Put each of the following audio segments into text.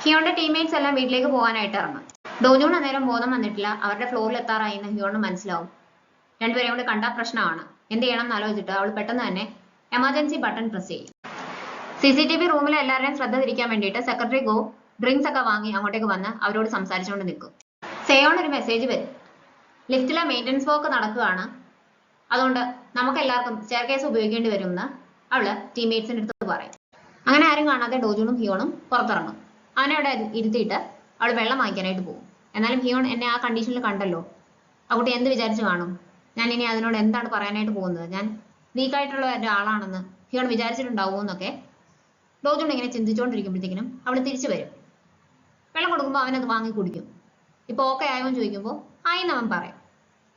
ഹിയോന്റെ teammates എല്ലാം വീട്ടിലേക്ക് പോകാനായിട്ട് ഇറങ്ങും. ഡോജൂൺ അന്നേരം ബോധം വന്നിട്ടില്ല. അവരുടെ ഫ്ലോറിൽ എത്താറായി എന്ന് ഹിയോണ് മനസ്സിലാവും. രണ്ടുപേരെയും കൊണ്ട് കണ്ടാൽ പ്രശ്നമാണ്. എന്ത് ചെയ്യണം എന്ന് ആലോചിച്ചിട്ട് അവൾ പെട്ടെന്ന് തന്നെ എമർജൻസി ബട്ടൺ പ്രസ് ചെയ്യും. CCTV റൂമിലെ എല്ലാവരുടെയും ശ്രദ്ധ തിരിക്കാൻ വേണ്ടിയിട്ട് സെക്രട്ടറി ഗോ ഡ്രിങ്ക്സ് ഒക്കെ വാങ്ങി അങ്ങോട്ടേക്ക് വന്ന് അവരോട് സംസാരിച്ചുകൊണ്ട് നിൽക്കും. സേയോൺ ഒരു മെസ്സേജ് വരും. ലിഫ്റ്റിലെ മെയിൻ്റനൻസ് വർക്ക് നടക്കുകയാണ്, അതുകൊണ്ട് നമുക്ക് എല്ലാവർക്കും സ്റ്റെയർ കേസ് ഉപയോഗിക്കേണ്ടി വരും എന്ന് അവള് ടീംമേറ്റ്സിന്റെ അടുത്ത് പറയും. അങ്ങനെ ആരും കാണാതെ ഡോജൂണും ഹിയോണും പുറത്തിറങ്ങും. അവനെ അവിടെ ഇരുത്തിയിട്ട് അവൾ വെള്ളം വാങ്ങിക്കാനായിട്ട് പോകും. എന്നാലും ഹിയോൺ എന്നെ ആ കണ്ടീഷനിൽ കണ്ടല്ലോ, ആ കുട്ടി എന്ത് വിചാരിച്ചു കാണും? ഞാൻ ഇനി അതിനോട് എന്താണ് പറയാനായിട്ട് പോകുന്നത്? ഞാൻ വീക്കായിട്ടുള്ള ഒരാളാണെന്ന് ഹിയോൺ വിചാരിച്ചിട്ടുണ്ടാവുമോ എന്നൊക്കെ ഡോജൂൺ ഇങ്ങനെ ചിന്തിച്ചുകൊണ്ടിരിക്കുമ്പോഴത്തേക്കിനും അവൾ തിരിച്ചു വരും. വെള്ളം കൊടുക്കുമ്പോൾ അവനത് വാങ്ങി കുടിക്കും. ഇപ്പൊ ഓക്കെ ആയോ എന്ന് ചോദിക്കുമ്പോൾ ആയിന്ന് അവൻ പറയും.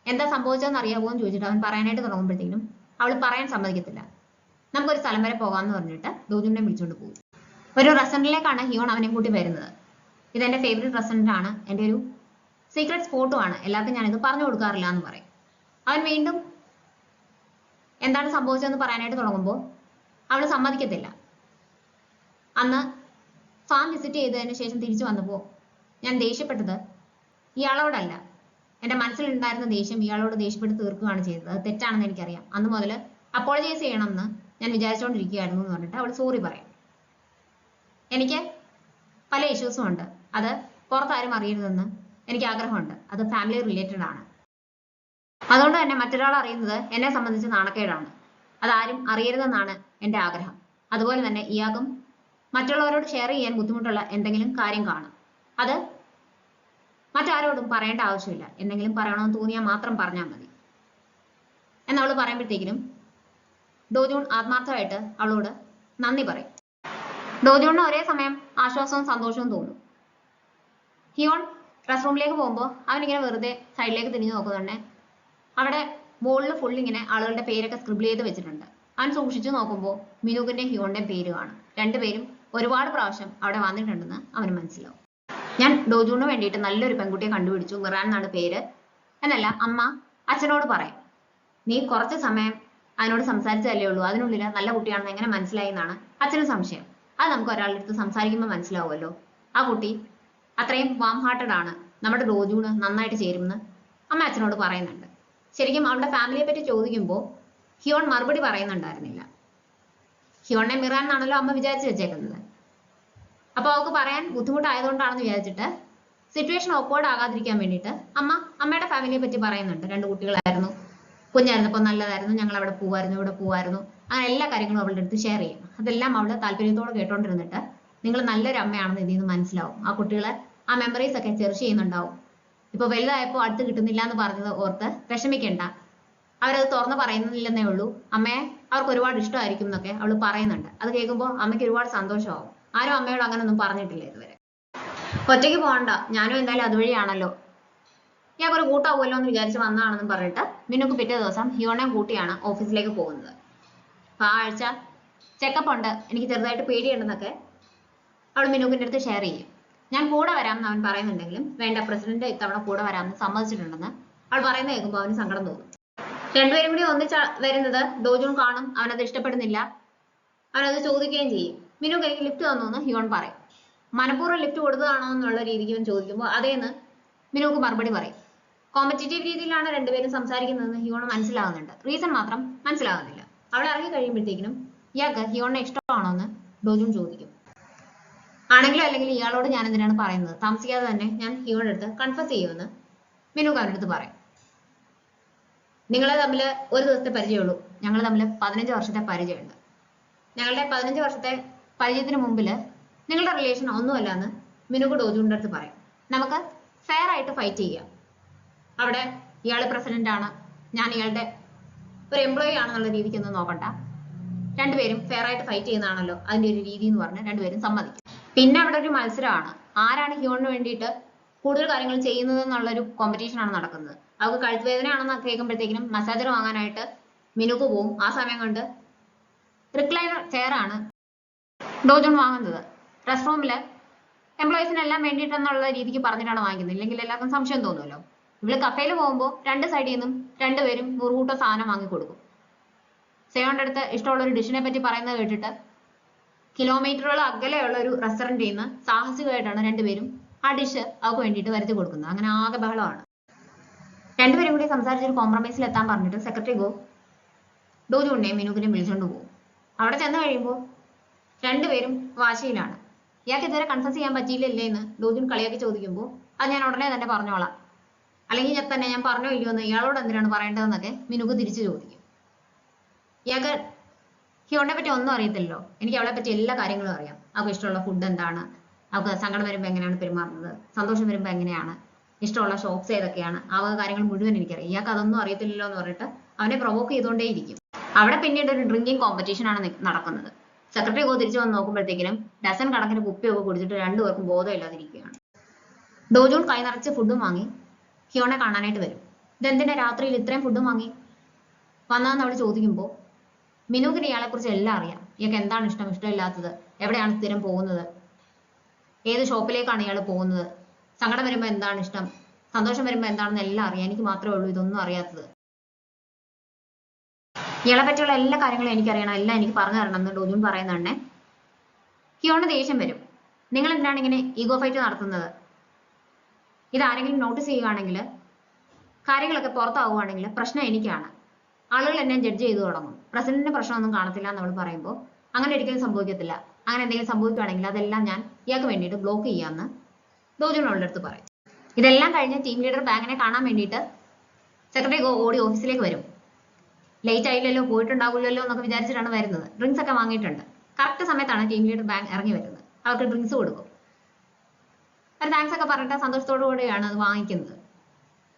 എന്താ സംഭവിച്ചതെന്ന് അറിയാമോ എന്ന് ചോദിച്ചിട്ട് അവൻ പറയാനായിട്ട് തുടങ്ങുമ്പോഴത്തേക്കിനും അവൾ പറയാൻ സമ്മതിക്കത്തില്ല. നമുക്കൊരു സ്ഥലം വരെ പോകാമെന്ന് പറഞ്ഞിട്ട് ഡോജൂണിനെ വിളിച്ചുകൊണ്ട് പോകും. ഒരു റെസ്റ്റോറൻറ്റിലേക്കാണ് ഹിയോൺ അവനെ കൂട്ടി വരുന്നത്. ഇതെന്റെ ഫേവറേറ്റ് റെസ്റ്റോറൻ്റ് ആണ്, എൻ്റെ ഒരു സീക്രട്ട് സ്പോട്ടും ആണ്, എല്ലാവർക്കും ഞാനിത് പറഞ്ഞു കൊടുക്കാറില്ല എന്ന് പറയും. അവൻ വീണ്ടും എന്താണ് സംഭവിച്ചതെന്ന് പറയാനായിട്ട് തുടങ്ങുമ്പോൾ അവൾ സമ്മതിക്കത്തില്ല. അന്ന് ഫാം വിസിറ്റ് ചെയ്തതിന് ശേഷം തിരിച്ചു വന്നപ്പോൾ ഞാൻ ദേഷ്യപ്പെട്ടത് ഇയാളോടല്ല, എൻ്റെ മനസ്സിലുണ്ടായിരുന്ന ദേഷ്യം ഇയാളോട് ദേഷ്യപ്പെട്ട് തീർക്കുകയാണ് ചെയ്തത്. അത് തെറ്റാണെന്ന് എനിക്കറിയാം. അന്ന് മുതൽ അപ്പോളജൈസ് ചെയ്യണമെന്ന് ഞാൻ വിചാരിച്ചുകൊണ്ടിരിക്കുകയായിരുന്നു എന്ന് പറഞ്ഞിട്ട് അവൾ സോറി പറയും. എനിക്ക് പല ഇഷ്യൂസും ഉണ്ട്, അത് പുറത്താരും അറിയരുതെന്ന് എനിക്ക് ആഗ്രഹമുണ്ട്. അത് ഫാമിലി റിലേറ്റഡ് ആണ്. അതുകൊണ്ട് തന്നെ മറ്റൊരാൾ അറിയുന്നത് എന്നെ സംബന്ധിച്ച് നാണക്കേടാണ്. അതാരും അറിയരുതെന്നാണ് എൻ്റെ ആഗ്രഹം. അതുപോലെ തന്നെ ഇയാൾക്കും മറ്റുള്ളവരോട് ഷെയർ ചെയ്യാൻ ബുദ്ധിമുട്ടുള്ള എന്തെങ്കിലും കാര്യം കാണും. അത് മറ്റാരോടും പറയേണ്ട ആവശ്യമില്ല. എന്തെങ്കിലും പറയണമെന്ന് തോന്നിയാൽ മാത്രം പറഞ്ഞാൽ മതി എന്നവൾ പറയുമ്പോഴത്തേക്കിനും ഡോജൂൺ ആത്മാർത്ഥമായിട്ട് അവളോട് നന്ദി പറയും. ഡോജൂണിന് ഒരേ സമയം ആശ്വാസവും സന്തോഷവും തോന്നും. ഹിയോൺ റെസ്റ്റ് റൂമിലേക്ക് പോകുമ്പോൾ അവനിങ്ങനെ വെറുതെ സൈഡിലേക്ക് തിരിഞ്ഞു നോക്കുന്നുണ്ട്. അവിടെ ബോളിൽ ഫുൾ ഇങ്ങനെ ആളുകളുടെ പേരൊക്കെ സ്ക്രിബിൾ ചെയ്ത് വെച്ചിട്ടുണ്ട്. അവൻ സൂക്ഷിച്ചു നോക്കുമ്പോൾ മിനൂക്കിന്റെയും ഹിയോണിന്റെയും പേര് കാണും. രണ്ടുപേരും ഒരുപാട് പ്രാവശ്യം അവിടെ വന്നിട്ടുണ്ടെന്ന് അവന് മനസ്സിലാവും. ഞാൻ ഡോജൂണിന് വേണ്ടിയിട്ട് നല്ലൊരു പെൺകുട്ടിയെ കണ്ടുപിടിച്ചു, മിറാൻ എന്നാണ് പേര് എന്നല്ല അമ്മ അച്ഛനോട് പറയും. നീ കുറച്ച് സമയം അതിനോട് സംസാരിച്ചതല്ലേ ഉള്ളൂ, അതിനുള്ളിൽ നല്ല കുട്ടിയാണെന്ന് എങ്ങനെ മനസ്സിലായി എന്നാണ് അച്ഛന് സംശയം. അത് നമുക്ക് ഒരാളുടെ അടുത്ത് സംസാരിക്കുമ്പോൾ മനസ്സിലാവുമല്ലോ. ആ കുട്ടി അത്രയും വാം ഹാർട്ടഡ് ആണ്, നമ്മുടെ ഡോജൂണ് നന്നായിട്ട് ചേരുമെന്ന് അമ്മ അച്ഛനോട് പറയുന്നുണ്ട്. ശരിക്കും അവളുടെ ഫാമിലിയെ പറ്റി ചോദിക്കുമ്പോൾ ഹിയോൺ മറുപടി പറയുന്നുണ്ടായിരുന്നില്ല. ഹിയോണിനെ മിറാൻ എന്നാണല്ലോ അമ്മ വിചാരിച്ചു വെച്ചേക്കുന്നത്. അപ്പൊ അവൾക്ക് പറയാൻ ബുദ്ധിമുട്ടായതുകൊണ്ടാണെന്ന് വിചാരിച്ചിട്ട് സിറ്റുവേഷൻ ഓക്വേർഡ് ആകാതിരിക്കാൻ വേണ്ടിയിട്ട് അമ്മയുടെ ഫാമിലിയെ പറ്റി പറയുന്നുണ്ട്. രണ്ട് കുട്ടികളായിരുന്നു, കുഞ്ഞായിരുന്നപ്പോൾ നല്ലതായിരുന്നു, ഞങ്ങൾ അവിടെ പോവായിരുന്നു, ഇവിടെ പോവായിരുന്നു, അങ്ങനെ എല്ലാ കാര്യങ്ങളും അവളുടെ അടുത്ത് ഷെയർ ചെയ്യും. അതെല്ലാം അവള് താല്പര്യത്തോടെ കേട്ടോണ്ടിരുന്നിട്ട് നിങ്ങൾ നല്ലൊരു അമ്മയാണെന്ന് ഇതിൽ നിന്ന് മനസ്സിലാവും. ആ കുട്ടികളെ ആ മെമ്മറീസ് ഒക്കെ ചെറിഷ് ചെയ്യുന്നുണ്ടാവും. ഇപ്പൊ വലുതായപ്പോൾ അടുത്ത് കിട്ടുന്നില്ല എന്ന് പറഞ്ഞത് ഓർത്ത് വിഷമിക്കണ്ട, അവരത് തുറന്ന് പറയുന്നില്ലെന്നേ ഉള്ളൂ, അമ്മയെ അവർക്ക് ഒരുപാട് ഇഷ്ടമായിരിക്കും എന്നൊക്കെ അവൾ പറയുന്നുണ്ട്. അത് കേൾക്കുമ്പോൾ അമ്മയ്ക്ക് ഒരുപാട് സന്തോഷമാവും. ആരും അമ്മയോട് അങ്ങനെ ഒന്നും പറഞ്ഞിട്ടില്ല ഇതുവരെ. ഒറ്റയ്ക്ക് പോകണ്ട, ഞാനും എന്തായാലും അതുവഴിയാണല്ലോ, ഇയാൾക്ക് ഒരു കൂട്ടാവുമല്ലോ എന്ന് വിചാരിച്ച് വന്നതാണെന്ന് പറഞ്ഞിട്ട് മിനുക്ക് പിറ്റേ ദിവസം ഹിയോണയും കൂട്ടിയാണ് ഓഫീസിലേക്ക് പോകുന്നത്. അപ്പൊ ആ ആഴ്ച ചെക്കപ്പ് ഉണ്ട്, എനിക്ക് ചെറുതായിട്ട് പേടിയുണ്ടെന്നൊക്കെ അവൾ മിനുക്കിന്റെ അടുത്ത് ഷെയർ ചെയ്യും. ഞാൻ കൂടെ വരാമെന്ന് അവൻ പറയുന്നുണ്ടെങ്കിലും വേണ്ട, പ്രസിഡന്റ് ഇത്തവണ കൂടെ വരാമെന്ന് സമ്മതിച്ചിട്ടുണ്ടെന്ന് അവൾ പറയുന്നത് കേൾക്കുമ്പോൾ അവന് സങ്കടം തോന്നും. രണ്ടുപേരും കൂടി ഒന്നിച്ച് വരുന്നത് ഡോജൂൺ കാണും. അവനത് ഇഷ്ടപ്പെടുന്നില്ല. അവനത് ചോദിക്കുകയും ചെയ്യും. മിനു എനിക്ക് ലിഫ്റ്റ് തന്നു എന്ന് ഹിയോൺ പറയും. മനഃപൂർവ്വം ലിഫ്റ്റ് കൊടുത്തതാണോ എന്നുള്ള രീതിക്ക് അവൻ ചോദിക്കുമ്പോൾ അതേന്ന് മിനുക്ക് മറുപടി പറയും. കോമ്പറ്റേറ്റീവ് രീതിയിലാണ് രണ്ടുപേരും സംസാരിക്കുന്നതെന്ന് ഹിയോണ് മനസ്സിലാകുന്നുണ്ട്. റീസൺ മാത്രം മനസ്സിലാകുന്നില്ല. അവൾ ഇറങ്ങി കഴിയുമ്പോഴത്തേക്കിനും ഇയാൾക്ക് ഹിയോണിനെ ഇഷ്ടമാണോ എന്ന് ഡോജൂൺ ചോദിക്കും. ആണെങ്കിലും അല്ലെങ്കിൽ ഇയാളോട് ഞാൻ എന്തിനാണ് പറയുന്നത്, താമസിക്കാതെ തന്നെ ഞാൻ ഹിയോണിന്റെ അടുത്ത് കൺഫസ് ചെയ്യുമെന്ന് മിനുക്ക് അവൻ്റെ അടുത്ത് പറയും. നിങ്ങൾ തമ്മിൽ ഒരു ദിവസത്തെ പരിചയമുള്ളൂ, ഞങ്ങൾ തമ്മിൽ 15 വർഷത്തെ പരിചയമുണ്ട്. ഞങ്ങളുടെ 15 വർഷത്തെ പരിചയത്തിന് മുമ്പിൽ നിങ്ങളുടെ റിലേഷൻ ഒന്നുമല്ല എന്ന് മിനുക്ക് ഡോജൂണിന്റെ അടുത്ത് പറയും. നമുക്ക് ഫെയർ ആയിട്ട് ഫൈറ്റ് ചെയ്യാം. അവിടെ ഇയാൾ പ്രസിഡന്റ് ആണ്, ഞാൻ ഇയാളുടെ ഒരു എംപ്ലോയി ആണെന്നുള്ള രീതിക്കൊന്നും നോക്കണ്ട, രണ്ടുപേരും ഫെയർ ആയിട്ട് ഫൈറ്റ് ചെയ്യുന്നതാണല്ലോ അതിന്റെ ഒരു രീതി എന്ന് പറഞ്ഞ് രണ്ടുപേരും സമ്മതിക്കും. പിന്നെ അവിടെ ഒരു മത്സരമാണ്, ആരാണ് ഹിയോണിന് വേണ്ടിയിട്ട് കൂടുതൽ കാര്യങ്ങൾ ചെയ്യുന്നത് എന്നുള്ളൊരു കോമ്പറ്റീഷൻ ആണ് നടക്കുന്നത്. അവർക്ക് കഴുത്ത് വേദനയാണെന്ന് കേൾക്കുമ്പോഴത്തേക്കിനും മസാജർ വാങ്ങാനായിട്ട് മിനുക്ക് പോവും. ആ സമയം കൊണ്ട് റിക്ലൈനർ ചെയർ ആണ് ഡോജൂൺ വാങ്ങുന്നത്. റെസ്റ്റ് റൂമില് എംപ്ലോയീസിനെല്ലാം വേണ്ടിയിട്ടെന്നുള്ള രീതിക്ക് പറഞ്ഞിട്ടാണ് വാങ്ങിക്കുന്നത്, ഇല്ലെങ്കിൽ എല്ലാവർക്കും സംശയം തോന്നുമല്ലോ. ഇവള് കഫേയിൽ പോകുമ്പോൾ രണ്ട് സൈഡിൽ നിന്നും രണ്ടുപേരും നൂറുകൂട്ട സാധനം വാങ്ങിക്കൊടുക്കും. സേയോന്റെ അടുത്ത് ഇഷ്ടമുള്ള ഒരു ഡിഷിനെ പറ്റി പറയുന്നത് കേട്ടിട്ട് കിലോമീറ്ററുകൾ അകലെയുള്ള ഒരു റെസ്റ്റോറൻറ്റിൽ നിന്ന് സാഹസികമായിട്ടാണ് രണ്ടുപേരും ആ ഡിഷ് അവർക്ക് വേണ്ടിയിട്ട് വരുത്തി കൊടുക്കുന്നത്. അങ്ങനെ ആകെ ബഹളമാണ്. രണ്ടുപേരും കൂടി സംസാരിച്ചൊരു കോംപ്രമൈസിൽ എത്താൻ പറഞ്ഞിട്ട് സെക്രട്ടറി ഗോ ഡോജുണിനെയും മിനുക്കിനെയും വിളിച്ചുകൊണ്ട് പോകും. അവിടെ ചെന്ന് കഴിയുമ്പോൾ രണ്ടുപേരും വാശിയിലാണ്. ഇയാൾക്ക് ഇതുവരെ കൺഫസ് ചെയ്യാൻ പറ്റിയില്ലല്ലേ എന്ന് ഡോജുൻ കളിയാക്കി ചോദിക്കുമ്പോൾ അത് ഞാൻ ഉടനെ തന്നെ പറഞ്ഞോളാം, അല്ലെങ്കിൽ തന്നെ ഞാൻ പറഞ്ഞോ ഇല്ലയോ എന്ന് ഇയാളോട് എന്തിനാണ് പറയേണ്ടതെന്നൊക്കെ മിനുക്ക് തിരിച്ചു ചോദിക്കും. ഇയാൾക്ക് ഹിയോണിനെ പറ്റി ഒന്നും അറിയത്തില്ലല്ലോ. എനിക്ക് അവളെ പറ്റി എല്ലാ കാര്യങ്ങളും അറിയാം. അവൾക്ക് ഇഷ്ടമുള്ള ഫുഡ് എന്താണ്, അവൾക്ക് സങ്കടം വരുമ്പോൾ എങ്ങനെയാണ് പെരുമാറുന്നത്, സന്തോഷം വരുമ്പോൾ എങ്ങനെയാണ്, ഇഷ്ടമുള്ള ഷോപ്സ് ഏതൊക്കെയാണ്, ആ കാര്യങ്ങൾ മുഴുവൻ എനിക്കറിയാം. ഇയാൾക്ക് അതൊന്നും അറിയത്തില്ലല്ലോ എന്ന് പറഞ്ഞിട്ട് അവനെ പ്രൊവോക്ക് ചെയ്തുകൊണ്ടേയിരിക്കും. അവിടെ പിന്നീട് ഒരു ഡ്രിങ്കിങ് കോമ്പറ്റീഷൻ ആണ് നടക്കുന്നത്. സെക്രട്ടറി ഗോ തിരിച്ചു വന്ന് നോക്കുമ്പോഴത്തേക്കിനും ഡസൻ കണക്കിന് കുപ്പിയൊക്കെ കുടിച്ചിട്ട് രണ്ടുപേർക്കും ബോധമില്ലാതിരിക്കുകയാണ്. ഡോജൂൺ കൈ നിറച്ച് ഫുഡും വാങ്ങി ഹിയോണെ കാണാനായിട്ട് വരും. ഇതെന്തിനാ രാത്രിയിൽ ഇത്രയും ഫുഡും വാങ്ങി വന്നതെന്ന് അവൾ ചോദിക്കുമ്പോൾ മിനുക്കിന് ഇയാളെ കുറിച്ച് എല്ലാം അറിയാം. ഇയാൾക്ക് എന്താണ് ഇഷ്ടം, ഇഷ്ടമില്ലാത്തത്, എവിടെയാണ് സ്ഥിരം പോകുന്നത്, ഏത് ഷോപ്പിലേക്കാണ് ഇയാൾ പോകുന്നത്, സങ്കടം വരുമ്പോൾ എന്താണ് ഇഷ്ടം, സന്തോഷം വരുമ്പോൾ എന്താണെന്ന് എല്ലാം അറിയാം. എനിക്ക് മാത്രമേ ഉള്ളൂ ഇതൊന്നും അറിയാത്തത്. ഇയാളെ പറ്റിയുള്ള എല്ലാ കാര്യങ്ങളും എനിക്കറിയണം, എല്ലാം എനിക്ക് പറഞ്ഞു തരണം എന്ന് ഡോജൂൺ പറയുന്നുണ്ടേ. ഹിയോണ് ദേഷ്യം വരും. നിങ്ങൾ എന്തിനാണ് ഇങ്ങനെ ഈഗോ ഫൈറ്റ് നടത്തുന്നത്? ഇതാരെങ്കിലും നോട്ടീസ് ചെയ്യുകയാണെങ്കിൽ, കാര്യങ്ങളൊക്കെ പുറത്താവുകയാണെങ്കിൽ പ്രശ്നം എനിക്കാണ്. ആളുകൾ എന്നെ ജഡ്ജ് ചെയ്തു തുടങ്ങും. പ്രസിഡന്റിന് പ്രശ്നമൊന്നും കാണത്തില്ല എന്ന് അവൾ പറയുമ്പോൾ അങ്ങനെ ഒരിക്കലും സംഭവിക്കത്തില്ല. അങ്ങനെ എന്തെങ്കിലും സംഭവിക്കുകയാണെങ്കിൽ അതെല്ലാം ഞാൻ ഇയാൾക്ക് വേണ്ടിയിട്ട് ബ്ലോക്ക് ചെയ്യാമെന്ന് ഡോജൂൺ അവളുടെ അടുത്ത് പറയും. ഇതെല്ലാം കഴിഞ്ഞ് ടീം ലീഡർ ബാങ്കിനെ കാണാൻ വേണ്ടിയിട്ട് സെക്രട്ടറി ഓടി ഓഫീസിലേക്ക് വരും. ലേറ്റ് ആയില്ലല്ലോ, പോയിട്ടുണ്ടാവില്ലല്ലോ എന്നൊക്കെ വിചാരിച്ചിട്ടാണ് വരുന്നത്. ഡ്രിങ്ക്സ് ഒക്കെ വാങ്ങിയിട്ടുണ്ട്. കറക്റ്റ് സമയത്താണ് ടീം ലീഡർ ബാങ്ക് ഇറങ്ങി വരുന്നത്. അവർക്ക് ഡ്രിങ്ക്സ് കൊടുക്കും. ഒരു താങ്ക്സ് ഒക്കെ പറഞ്ഞിട്ട് സന്തോഷത്തോടു കൂടിയാണ് അത് വാങ്ങിക്കുന്നത്.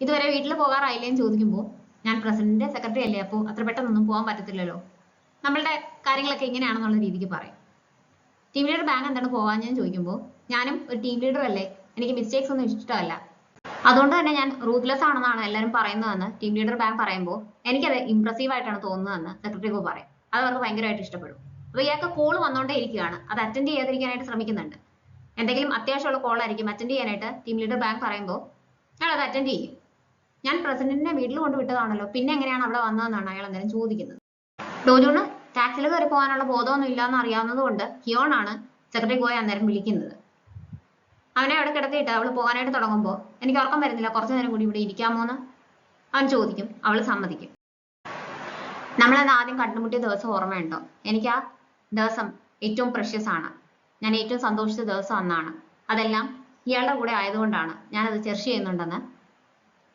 ഇതുവരെ വീട്ടിൽ പോകാറായില്ലേന്ന് ചോദിക്കുമ്പോൾ ഞാൻ പ്രസിഡന്റ് സെക്രട്ടറി അല്ലേ, അപ്പോൾ അത്ര പെട്ടെന്നൊന്നും പോകാൻ പറ്റത്തില്ലല്ലോ, നമ്മളുടെ കാര്യങ്ങളൊക്കെ ഇങ്ങനെയാണെന്നുള്ള രീതിക്ക് പറയും. ടീം ലീഡർ ബാങ്ക് എന്താണ് പോകാൻ ഞാൻ ചോദിക്കുമ്പോൾ ഞാനും ഒരു ടീം ലീഡർ അല്ലേ, എനിക്ക് മിസ്റ്റേക്സ് ഒന്നും ഇഷ്ടമല്ല, അതുകൊണ്ട് തന്നെ ഞാൻ റൂത്ത്ലെസ് ആണെന്നാണ് എല്ലാവരും പറയുന്നതെന്ന് ടീം ലീഡർ ബാങ്ക് പറയുമ്പോൾ എനിക്കത് ഇംപ്രസീവ് ആയിട്ടാണ് തോന്നുന്നതെന്ന് സെക്രട്ടറി ഗോ പറയും. അത് അവർക്ക് ഭയങ്കരമായിട്ട് ഇഷ്ടപ്പെടും. അപ്പോൾ ഇയാൾക്ക് കോൾ വന്നുകൊണ്ടേ ഇരിക്കുകയാണ്. അത് അറ്റൻഡ് ചെയ്യാതിരിക്കാനായിട്ട് ശ്രമിക്കുന്നുണ്ട്. എന്തെങ്കിലും അത്യാവശ്യമുള്ള കോൾ ആയിരിക്കും അറ്റൻഡ് ചെയ്യാനായിട്ട് ടീം ലീഡർ ബാങ്ക് പറയുമ്പോൾ അയാൾ അത് അറ്റൻഡ് ചെയ്യും. ഞാൻ പ്രസിഡന്റിനെ വീട്ടിൽ കൊണ്ടുവിട്ടതാണല്ലോ, പിന്നെ എങ്ങനെയാണ് അവിടെ വന്നതെന്നാണ് അയാൾ അന്നേരം ചോദിക്കുന്നത്. ഡോജൂണ് ടാക്സിൽ കയറി പോകാനുള്ള ബോധമൊന്നും ഇല്ലാന്ന് അറിയാവുന്നത് കൊണ്ട് ഹിയോണാണ് സെക്രട്ടറി ഗോയെ അന്നേരം വിളിക്കുന്നത്. അവനെ അവിടെ കിടത്തിയിട്ട് അവൾ പോകാനായിട്ട് തുടങ്ങുമ്പോൾ എനിക്ക് ഉറക്കം വരുന്നില്ല, കുറച്ചു നേരം കൂടി ഇവിടെ ഇരിക്കാമോ എന്ന് അവൻ ചോദിക്കും. അവൾ സമ്മതിക്കും. നമ്മളന്ന് ആദ്യം കണ്ടുമുട്ടിയ ദിവസം ഓർമ്മയുണ്ടോ? എനിക്ക് ആ ദിവസം ഏറ്റവും പ്രഷ്യസ് ആണ്. ഞാൻ ഏറ്റവും സന്തോഷിച്ച ദിവസം അന്നാണ്. അതെല്ലാം ഇയാളുടെ കൂടെ ആയതുകൊണ്ടാണ് ഞാനത് ചെർച്ച് ചെയ്യുന്നുണ്ടെന്ന്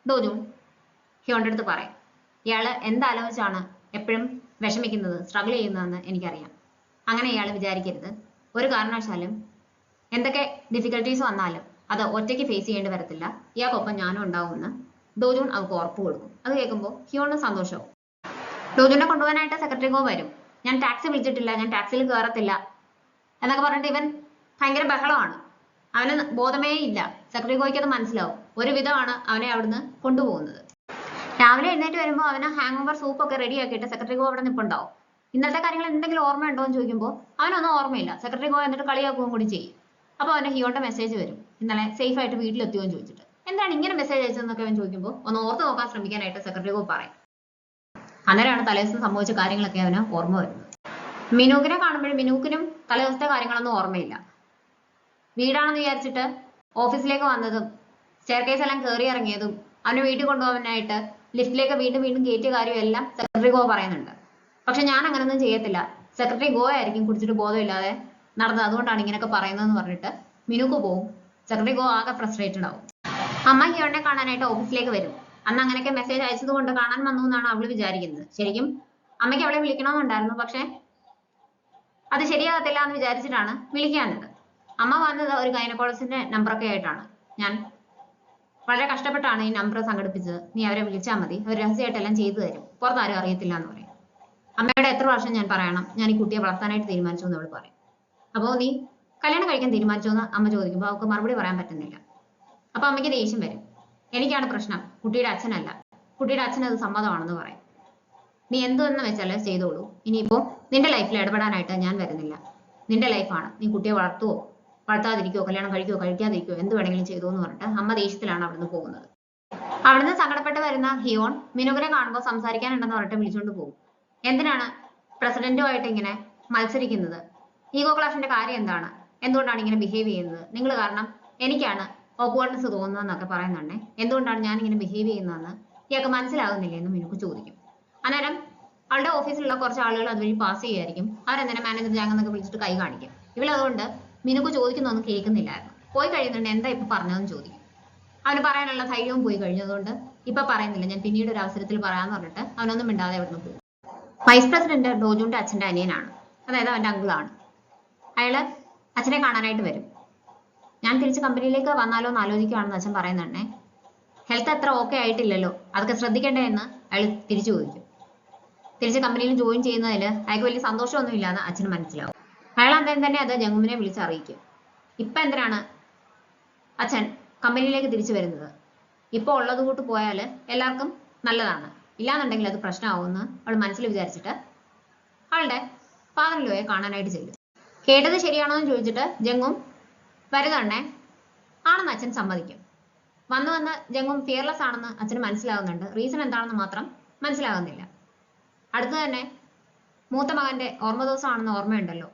ഡോജൂൺ ഹിയോന്റെ അടുത്ത് പറയും. ഇയാൾ എന്താലോചിച്ചാണ് എപ്പോഴും വിഷമിക്കുന്നത്, സ്ട്രഗിൾ ചെയ്യുന്നതെന്ന് എനിക്കറിയാം. അങ്ങനെ ഇയാൾ വിചാരിക്കരുത്. ഒരു കാരണവശാലും എന്തൊക്കെ ഡിഫിക്കൽട്ടീസ് വന്നാലും അത് ഒറ്റയ്ക്ക് ഫേസ് ചെയ്യേണ്ടി വരത്തില്ല. ഇയാൾക്കൊപ്പം ഞാനും ഉണ്ടാവുമെന്ന് ഡോജൂൺ അവർക്ക് ഉറപ്പ് കൊടുക്കും. അത് കേൾക്കുമ്പോൾ ഹിയോണ് സന്തോഷവും. ഡോജൂണിനെ കൊണ്ടുപോകാനായിട്ട് സെക്രട്ടറി ഗോ വരും. ഞാൻ ടാക്സി വിളിച്ചിട്ടില്ല, ഞാൻ ടാക്സിയിൽ കയറത്തില്ല എന്നൊക്കെ പറഞ്ഞിട്ട് ഇവൻ ഭയങ്കര ബഹളമാണ്. അവന് ബോധമേ ഇല്ല. സെക്രട്ടറി ഗോയ്ക്ക് അത് മനസ്സിലാവും. ഒരുവിധമാണ് അവനെ അവിടുന്ന് കൊണ്ടുപോകുന്നത്. രാവിലെ എഴുന്നേറ്റ് വരുമ്പോൾ അവന് ഹാങ് ഓവർ സൂപ്പ് ഒക്കെ റെഡി ആക്കിയിട്ട് സെക്രട്ടറി ഗോ അവിടെ നിൽപ്പുണ്ടാവും. ഇന്നത്തെ കാര്യങ്ങൾ എന്തെങ്കിലും ഓർമ്മയുണ്ടോ എന്ന് ചോദിക്കുമ്പോൾ അവനൊന്നും ഓർമ്മയില്ല. സെക്രട്ടറി ഗോ എന്നിട്ട് കളിയാക്കുകയും കൂടി ചെയ്യും. അപ്പോൾ അവന്റെ ഹിയോന്റെ മെസ്സേജ് വരും, ഇന്നലെ സേഫ് ആയിട്ട് വീട്ടിലെത്തിയോ എന്ന് ചോദിച്ചിട്ട്. എന്താണ് ഇങ്ങനെ മെസ്സേജ് അയച്ചതെന്നൊക്കെ അവൻ ചോദിക്കുമ്പോൾ ഒന്ന് ഓർത്ത് നോക്കാൻ ശ്രമിക്കാനായിട്ട് സെക്രട്ടറി ഗോ പറയും. അന്നേരമാണ് തലേദിവസം സംഭവിച്ച കാര്യങ്ങളൊക്കെ അവന് ഓർമ്മ വരുന്നത്. മിനുക്കിനെ കാണുമ്പോഴും മിനുക്കിനും തലേദിവസത്തെ കാര്യങ്ങളൊന്നും ഓർമ്മയില്ല. വീടാണെന്ന് വിചാരിച്ചിട്ട് ഓഫീസിലേക്ക് വന്നതും സ്റ്റെയർകേസ് എല്ലാം കയറി ഇറങ്ങിയതും അവനെ വീട്ടിൽ കൊണ്ടുപോകാനായിട്ട് ലിഫ്റ്റിലേക്ക് വീണ്ടും വീണ്ടും കയറ്റിയ കാര്യം എല്ലാം സെക്രട്ടറി ഗോ പറയുന്നുണ്ട്. പക്ഷെ ഞാൻ അങ്ങനൊന്നും ചെയ്യത്തില്ല, സെക്രട്ടറി ഗോ ആയിരിക്കും കുടിച്ചിട്ട് ബോധമില്ലാതെ നടന്നത്, അതുകൊണ്ടാണ് ഇങ്ങനെയൊക്കെ പറയുന്നതെന്ന് പറഞ്ഞിട്ട് മിനുക്ക് പോവും. സെക്രട്ടറി ഗോ ആകെ ഫ്രസ്ട്രേറ്റഡ് ആവും. അമ്മ ഹിയോണിനെ കാണാനായിട്ട് ഓഫീസിലേക്ക് വരും. അന്ന് അങ്ങനെയൊക്കെ മെസ്സേജ് അയച്ചത് കൊണ്ട് കാണാൻ വന്നു എന്നാണ് അവള് വിചാരിക്കുന്നത്. ശരിക്കും അമ്മയ്ക്ക് അവളെ വിളിക്കണമെന്നുണ്ടായിരുന്നു, പക്ഷെ അത് ശരിയാകത്തില്ല എന്ന് വിചാരിച്ചിട്ടാണ് വിളിക്കാഞ്ഞത്. അമ്മ വന്നത് ഒരു ഗൈനക്കോളജിസ്റ്റിന്റെ നമ്പറൊക്കെ ആയിട്ടാണ്. ഞാൻ വളരെ കഷ്ടപ്പെട്ടാണ് ഈ നമ്പർ സംഘടിപ്പിച്ചത്, നീ അവരെ വിളിച്ചാൽ മതി, അവർ രഹസ്യമായിട്ടെല്ലാം ചെയ്തു തരും, പുറത്താരും അറിയത്തില്ല എന്ന് പറയും. അമ്മയുടെ എത്ര വർഷം ഞാൻ പറയണം ഞാൻ ഈ കുട്ടിയെ വളർത്താനായിട്ട് തീരുമാനിച്ചു എന്ന് അവൾ പറയും. അപ്പോൾ നീ കല്യാണം കഴിക്കാൻ തീരുമാനിച്ചോ എന്ന് അമ്മ ചോദിക്കുമ്പോൾ അവൾക്ക് മറുപടി പറയാൻ പറ്റുന്നില്ല. അപ്പൊ അമ്മയ്ക്ക് ദേഷ്യം വരും. എനിക്കാണ് പ്രശ്നം, കുട്ടിയുടെ അച്ഛനല്ല, കുട്ടിയുടെ അച്ഛൻ അത് സമ്മതമാണെന്ന് പറയും. നീ എന്തെന്ന് വെച്ചാൽ ചെയ്തോളൂ, ഇനിയിപ്പോ നിന്റെ ലൈഫിൽ ഇടപെടാനായിട്ട് ഞാൻ വരുന്നില്ല. നിന്റെ ലൈഫാണ്, നീ കുട്ടിയെ വളർത്തുവോ വളർത്താതിരിക്കോ കല്യാണം കഴിക്കോ കഴിക്കാതിരിക്കോ എന്ത് വേണമെങ്കിലും ചെയ്തോ എന്ന് പറഞ്ഞിട്ട് അമ്മ ദേഷ്യത്തിലാണ് അവിടുന്ന് പോകുന്നത്. അവിടുന്ന് സങ്കടപ്പെട്ട് വരുന്ന ഹിയോൺ മിനുകിനെ കാണുമ്പോൾ സംസാരിക്കാനുണ്ടെന്ന് പറഞ്ഞിട്ട് വിളിച്ചുകൊണ്ട് പോകും. എന്തിനാണ് പ്രസിഡന്റുമായിട്ട് ഇങ്ങനെ മത്സരിക്കുന്നത്? ഈഗോ ക്ലാഷിന്റെ കാര്യം എന്താണ്, എന്തുകൊണ്ടാണ് ഇങ്ങനെ ബിഹേവ് ചെയ്യുന്നത്, നിങ്ങൾ കാരണം എനിക്കാണ് ഓക്വേർഡ്നെസ് തോന്നുന്നതെന്നൊക്കെ പറയുന്നുണ്ടേ. എന്തുകൊണ്ടാണ് ഞാൻ ഇങ്ങനെ ബിഹേവ് ചെയ്യുന്നതെന്ന് ഇയാൾക്ക് മനസ്സിലാകുന്നില്ല എന്ന് മിനുക്ക് ചോദിക്കും. അന്നേരം അവളുടെ ഓഫീസിലുള്ള കുറച്ച് ആളുകൾ അതുവഴി പാസ് ചെയ്യുമായിരിക്കും. അവരെന്തിനാ മാനേജർ ജാങ്ങെന്നൊക്കെ വിളിച്ചിട്ട് കൈ കാണിക്കും. ഇവളതുകൊണ്ട് മിനുക്ക് ചോദിക്കുന്നൊന്നും കേൾക്കുന്നില്ലായിരുന്നു. പോയി കഴിയുന്നുണ്ട് എന്താ ഇപ്പൊ പറഞ്ഞതെന്ന് ചോദിക്കും. അവന് പറയാനുള്ള ധൈര്യവും പോയി കഴിഞ്ഞതുകൊണ്ട് ഇപ്പൊ പറയുന്നില്ല, ഞാൻ പിന്നീട് ഒരു അവസരത്തിൽ പറയാന്ന് പറഞ്ഞിട്ട് അവനൊന്നും മിണ്ടാതെ അവിടുന്ന് പോകും. വൈസ് പ്രസിഡന്റ് ഡോജുന്റെ അച്ഛന്റെ അനിയനാണ്, അതായത് അവന്റെ അങ്കിളാണ്. അയാള് അച്ഛനെ കാണാനായിട്ട് വരും. ഞാൻ തിരിച്ച് കമ്പനിയിലേക്ക് വന്നാലോ എന്ന് ആലോചിക്കുകയാണെന്ന് അച്ഛൻ പറയുന്നുണ്ടേ. ഹെൽത്ത് അത്ര ഓക്കെ ആയിട്ടില്ലല്ലോ, അതൊക്കെ ശ്രദ്ധിക്കണ്ടേ എന്ന് അയാൾ തിരിച്ചു ചോദിക്കും. തിരിച്ച് കമ്പനിയിൽ ജോയിൻ ചെയ്യുന്നതിൽ അയാൾക്ക് വലിയ സന്തോഷമൊന്നും ഇല്ലാന്ന് അച്ഛന് മനസ്സിലാവും. അയാൾ അന്നേരം തന്നെ അത് ജംഗുമിനെ വിളിച്ച് അറിയിക്കും. ഇപ്പൊ എന്തിനാണ് അച്ഛൻ കമ്പനിയിലേക്ക് തിരിച്ചു വരുന്നത്, ഇപ്പൊ ഉള്ളത് കൂട്ട് പോയാൽ എല്ലാവർക്കും നല്ലതാണ്, ഇല്ലാന്നുണ്ടെങ്കിൽ അത് പ്രശ്നമാവുമെന്ന് അവൾ മനസ്സിൽ വിചാരിച്ചിട്ട് അവളുടെ ഫാദർ-ഇൻ-ലോയെ കാണാനായിട്ട് ചെല്ലും. കേട്ടത് ശരിയാണോ എന്ന് ചോദിച്ചിട്ട് ജംഗും വരുന്നുണ്ടേ. ആണെന്ന് അച്ഛൻ സമ്മതിക്കും. വന്ന് ജംഗും ഫിയർലെസ് ആണെന്ന് അച്ഛന് മനസ്സിലാകുന്നുണ്ട്. റീസൺ എന്താണെന്ന് മാത്രം മനസ്സിലാകുന്നില്ല. അടുത്ത് തന്നെ മൂത്ത മകന്റെ ഓർമ്മ ദിവസമാണെന്ന് ഓർമ്മയുണ്ടല്ലോ.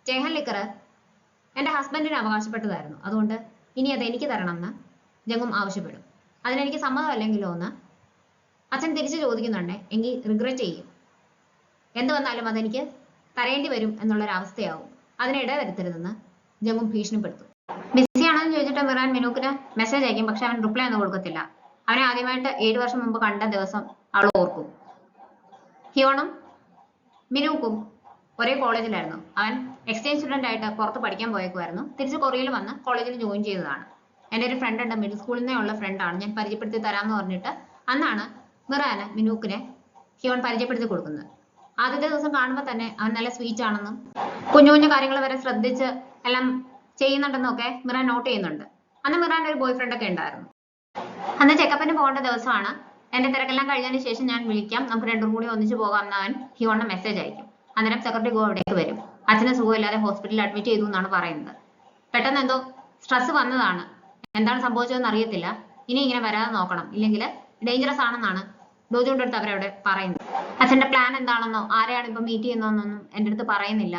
ചേഹൻ ലിക്കർ എന്റെ ഹസ്ബൻഡിന് അവകാശപ്പെട്ടതായിരുന്നു, അതുകൊണ്ട് ഇനി അത് എനിക്ക് തരണമെന്ന് ജംഗും ആവശ്യപ്പെടും. അതിനെനിക്ക് സമ്മതമല്ലെങ്കിലോ എന്ന് അച്ഛൻ തിരിച്ചു ചോദിക്കുന്നുണ്ടേ. എങ്കിൽ റിഗ്രറ്റ് ചെയ്യും, എന്ത് വന്നാലും അതെനിക്ക് തരേണ്ടി വരും എന്നുള്ളൊരവസ്ഥയാവും, അതിനിട വരുത്തരുതെന്ന് ജംഗും ഭീഷണിപ്പെടുത്തും. ബിസി ആണെന്ന് ചോദിച്ചിട്ട് മിറാൻ മിനുക്കിന് മെസ്സേജ് അയക്കും. പക്ഷെ അവൻ റിപ്ലൈ ഒന്നും കൊടുക്കത്തില്ല. അവനെ ആദ്യമായിട്ട് 7 വർഷം മുമ്പ് കണ്ട ദിവസം അവൾ ഓർക്കും. ഹിയോണും മിനുക്കും ഒരേ കോളേജിലായിരുന്നു. അവൻ എക്സ്ചേഞ്ച് സ്റ്റുഡന്റ് ആയിട്ട് പുറത്ത് പഠിക്കാൻ പോയേക്കുമായിരുന്നു. തിരിച്ച് കൊറിയയിൽ വന്ന് കോളേജിൽ ജോയിൻ ചെയ്തതാണ്. എൻ്റെ ഒരു ഫ്രണ്ട് ഉണ്ട്, മിഡിൽ സ്കൂളിൽ നിന്നേ ഉള്ള ഫ്രണ്ടാണ്, ഞാൻ പരിചയപ്പെടുത്തി തരാമെന്ന് പറഞ്ഞിട്ട് അന്നാണ് മിറാന് മിനുക്കിനെ ഹിയോൺ പരിചയപ്പെടുത്തി കൊടുക്കുന്നത്. ആദ്യത്തെ ദിവസം കാണുമ്പോൾ തന്നെ അവൻ നല്ല സ്വീറ്റ് ആണെന്നും കുഞ്ഞു കുഞ്ഞു കാര്യങ്ങൾ വരെ ശ്രദ്ധിച്ച് എല്ലാം ചെയ്യുന്നുണ്ടെന്നൊക്കെ മിറാൻ നോട്ട് ചെയ്യുന്നുണ്ട്. അന്ന് മിറാൻ ഒരു ബോയ് ഫ്രണ്ട് ഒക്കെ ഉണ്ടായിരുന്നു. അന്ന് ചെക്കപ്പിന് പോകേണ്ട ദിവസമാണ്. എന്റെ തിരക്കെല്ലാം കഴിഞ്ഞതിന് ശേഷം ഞാൻ വിളിക്കാം, നമുക്ക് രണ്ടും കൂടി ഒന്നിച്ച് പോകാം എന്ന് അവൻ ഹിയോണിന് മെസ്സേജ് അയക്കും. അന്നേരം സെക്രട്ടറി ഗോ അവിടേക്ക് വരും. അച്ഛന് സുഖമില്ലാതെ ഹോസ്പിറ്റലിൽ അഡ്മിറ്റ് ചെയ്തു എന്നാണ് പറയുന്നത്. പെട്ടെന്ന് എന്തോ സ്ട്രെസ് വന്നതാണ്, എന്താണ് സംഭവിച്ചതെന്ന് അറിയത്തില്ല, ഇനി ഇങ്ങനെ വരാതെ നോക്കണം, ഇല്ലെങ്കിൽ ഡേഞ്ചറസ് ആണെന്നാണ് ഡോജുവിന്റെ അടുത്ത് അവരവിടെ പറയുന്നത്. അച്ഛന്റെ പ്ലാൻ എന്താണെന്നോ ആരെയാണ് ഇപ്പൊ മീറ്റ് ചെയ്യുന്നതെന്നൊന്നും എൻ്റെ അടുത്ത് പറയുന്നില്ല,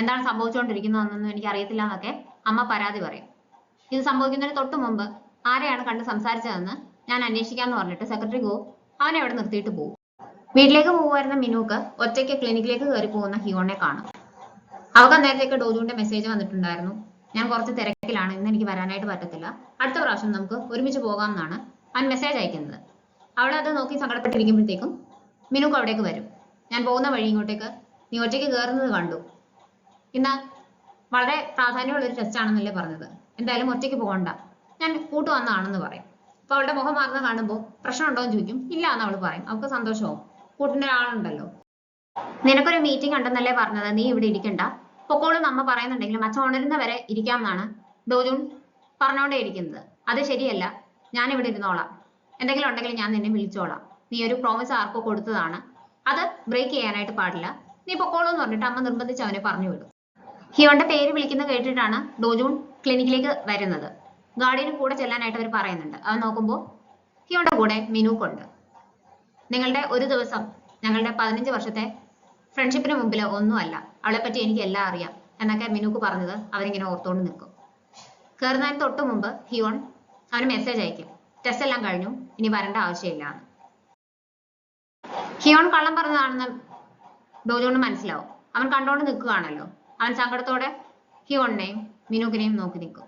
എന്താണ് സംഭവിച്ചുകൊണ്ടിരിക്കുന്നതെന്നൊന്നും എനിക്ക് അറിയത്തില്ല എന്നൊക്കെ അമ്മ പരാതി പറയും. ഇത് സംഭവിക്കുന്നതിന് തൊട്ട് മുമ്പ് ആരെയാണ് കണ്ട് സംസാരിച്ചതെന്ന് ഞാൻ അന്വേഷിക്കാന്ന് പറഞ്ഞിട്ട് സെക്രട്ടറി ഗോ അവനെ അവിടെ നിർത്തിയിട്ട് പോകും. വീട്ടിലേക്ക് പോകുമായിരുന്ന മിനുക്ക് ഒറ്റയ്ക്ക് ക്ലിനിക്കിലേക്ക് കയറി പോകുന്ന ഹിയോണിനെ കാണും. അവൾക്ക് അന്നേരത്തേക്ക് ഡോജുവിന്റെ മെസ്സേജ് വന്നിട്ടുണ്ടായിരുന്നു, ഞാൻ കുറച്ച് തിരക്കിലാണ്, ഇന്ന് എനിക്ക് വരാനായിട്ട് പറ്റത്തില്ല, അടുത്ത പ്രാവശ്യം നമുക്ക് ഒരുമിച്ച് പോകാം എന്നാണ് അവൻ മെസ്സേജ് അയക്കുന്നത്. അവളത് നോക്കി സങ്കടപ്പെട്ടിരിക്കുമ്പോഴത്തേക്കും മിനുക്ക് അവിടേക്ക് വരും. ഞാൻ പോകുന്ന വഴി ഇങ്ങോട്ടേക്ക് നീ ഒറ്റയ്ക്ക് കയറുന്നത് കണ്ടു, ഇന്ന് വളരെ പ്രാധാന്യമുള്ള ഒരു ടെസ്റ്റ് ആണെന്നല്ലേ പറഞ്ഞത്, എന്തായാലും ഒറ്റയ്ക്ക് പോകണ്ട, ഞാൻ കൂട്ടു വന്നതാണെന്ന് പറയും. അപ്പൊ അവളുടെ മുഖം മാറുന്ന കാണുമ്പോൾ പ്രശ്നമുണ്ടോ എന്ന് ചോദിക്കും. ഇല്ല എന്ന് അവൾ പറയും. അവൾക്ക് സന്തോഷവും, കൂട്ടിന്റെ ഒരാളുണ്ടല്ലോ. നിനക്കൊരു മീറ്റിംഗ് ഉണ്ടെന്നല്ലേ പറഞ്ഞത്, നീ ഇവിടെ ഇരിക്കണ്ട, പൊക്കോളും അമ്മ പറയുന്നുണ്ടെങ്കിലും അച്ഛൻ ഉണരുന്നവരെ ഇരിക്കാമെന്നാണ് ഡോജുൻ പറഞ്ഞോണ്ടേ ഇരിക്കുന്നത്. അത് ശരിയല്ല, ഞാൻ ഇവിടെ ഇരുന്നോളാം, എന്തെങ്കിലും ഉണ്ടെങ്കിൽ ഞാൻ നിന്നെ വിളിച്ചോളാം, നീ ഒരു പ്രോമിസ് ആർക്കോ കൊടുത്തതാണ്, അത് ബ്രേക്ക് ചെയ്യാനായിട്ട് പാടില്ല, നീ പൊക്കോളൂ എന്ന് പറഞ്ഞിട്ട് അമ്മ നിർബന്ധിച്ച് അവനെ പറഞ്ഞു വിടും. ഹിയോന്റെ പേര് വിളിക്കുന്നത് കേട്ടിട്ടാണ് ഡോജുൻ ക്ലിനിക്കിലേക്ക് വരുന്നത്. ഗാർഡിയനും കൂടെ ചെല്ലാനായിട്ട് അവർ പറയുന്നുണ്ട്. അവൻ നോക്കുമ്പോൾ ഹിയോന്റെ കൂടെ മിനുക്കുണ്ട്. നിങ്ങളുടെ ഒരു ദിവസം ഞങ്ങളുടെ 15 വർഷത്തെ ഫ്രണ്ട്ഷിപ്പിന് മുമ്പിൽ ഒന്നുമല്ല, അവളെ പറ്റി എനിക്ക് എല്ലാം അറിയാം എന്നൊക്കെ മിനുക്ക് പറഞ്ഞത് അവരിങ്ങനെ ഓർത്തോണ്ട് നിൽക്കും. കയറുന്നതിന് തൊട്ട് മുമ്പ് ഹിയോൺ അവന് മെസ്സേജ് അയക്കും, ടെസ്റ്റ് എല്ലാം കഴിഞ്ഞു, ഇനി വരേണ്ട ആവശ്യമില്ല എന്ന്. ഹിയോൺ കള്ളം പറഞ്ഞതാണെന്ന് ഡോജോണ് മനസ്സിലാവും. അവൻ കണ്ടോണ്ട് നിൽക്കുകയാണല്ലോ. അവൻ സങ്കടത്തോടെ ഹിയോണിനെയും മിനുക്കിനെയും നോക്കി നിൽക്കും.